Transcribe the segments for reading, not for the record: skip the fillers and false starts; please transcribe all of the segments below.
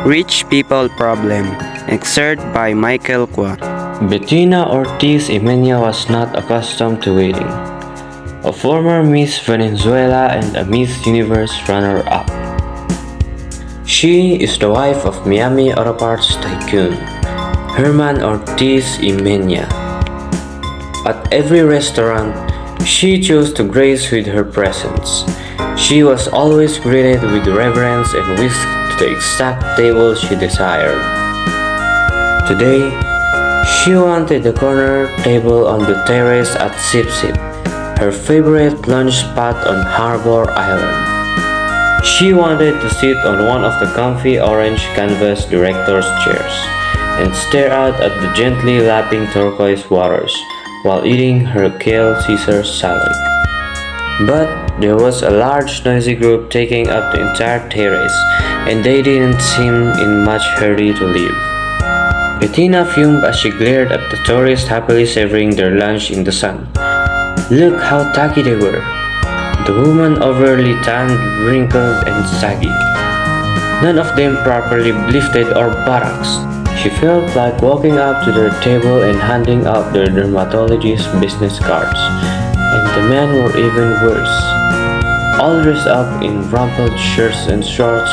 Rich People Problem, excerpt by Michael Kwan. Bettina Ortiz Imenia was not accustomed to waiting. A former Miss Venezuela and a Miss Universe runner-up. She is the wife of Miami auto parts tycoon, Herman Ortiz Imenia. At every restaurant, she chose to grace with her presence. She was always greeted with reverence and whisked to the exact table she desired. Today, she wanted the corner table on the terrace at Sip Sip, her favorite lunch spot on Harbor Island. She wanted to sit on one of the comfy orange canvas director's chairs and stare out at the gently lapping turquoise waters while eating her kale Caesar salad. But there was a large noisy group taking up the entire terrace, and they didn't seem in much hurry to leave. Bettina fumed as she glared at the tourists happily savoring their lunch in the sun. Look how tacky they were. The woman overly tanned, wrinkled, and saggy. None of them properly lifted or buttocks. She felt like walking up to their table and handing out their dermatologist's business cards. And the men were even worse. All dressed up in rumpled shirts and shorts,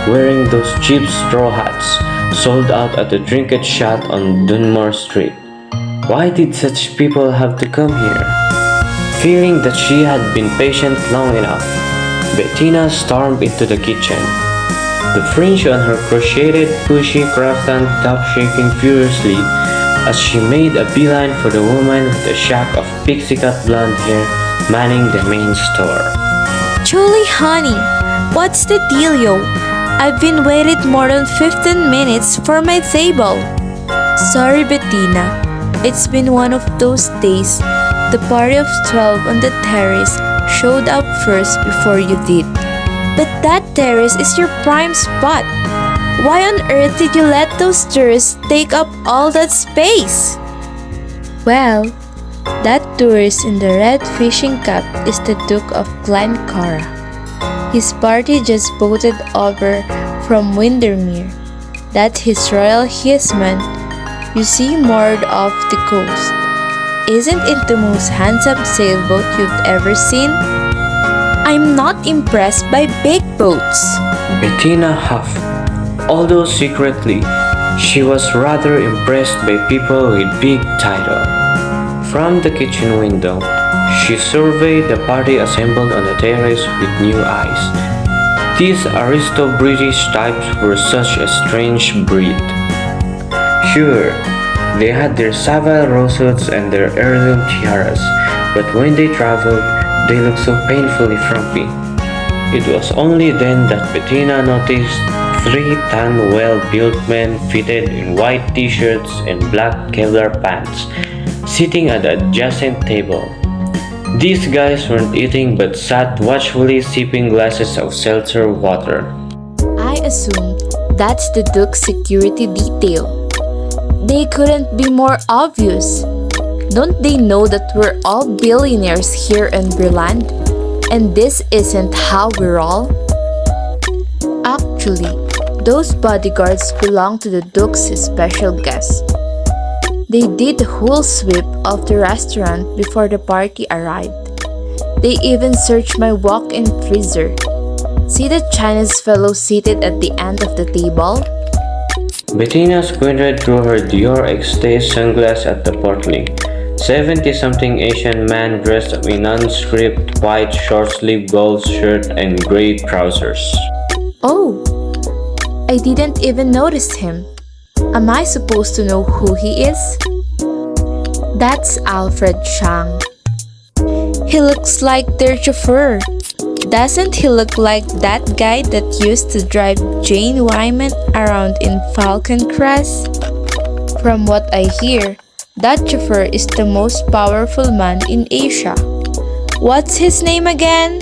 wearing those cheap straw hats sold out at the Trinket Shot on Dunmore Street. Why did such people have to come here? Feeling that she had been patient long enough, Bettina stormed into the kitchen. The fringe on her crocheted, pushy craftan top shaking furiously as she made a beeline for the woman with a shock of pixie-cut blonde hair manning the main store. Julie, honey, what's the dealio? I've been waiting more than 15 minutes for my table. Sorry, Bettina. It's been one of those days. The party of 12 on the terrace showed up first before you did. But that terrace is your prime spot. Why on earth did you let those tourists take up all that space? Well, that tourist in the red fishing cap is the Duke of Glencara. His party just boated over from Windermere. That's his Royal Hissman you see moored off the coast. Isn't it the most handsome sailboat you've ever seen? I'm not impressed by big boats. Bettina huffed, although secretly, she was rather impressed by people with big title. From the kitchen window, she surveyed the party assembled on the terrace with new eyes. These aristo-British types were such a strange breed. Sure, they had their Savile rosehoods and their heirloom tiaras, but when they traveled, they looked so painfully frumpy. It was only then that Bettina noticed three tan, well-built men fitted in white t-shirts and black Kevlar pants, sitting at the adjacent table. These guys weren't eating but sat watchfully sipping glasses of seltzer water. I assumed that's the Duke's security detail. They couldn't be more obvious. Don't they know that we're all billionaires here in Brilland? And this isn't how we roll? Actually, those bodyguards belong to the Duke's special guests. They did the whole sweep of the restaurant before the party arrived. They even searched my walk-in freezer. See the Chinese fellow seated at the end of the table? Bettina squinted through her Dior Extase sunglasses at the portly, 70-something Asian man dressed in nondescript white short-sleeved gold shirt and gray trousers. Oh, I didn't even notice him. Am I supposed to know who he is? That's Alfred Chang. He looks like their chauffeur. Doesn't he look like that guy that used to drive Jane Wyman around in Falcon Crest? From what I hear, that chauffeur is the most powerful man in Asia. What's his name again?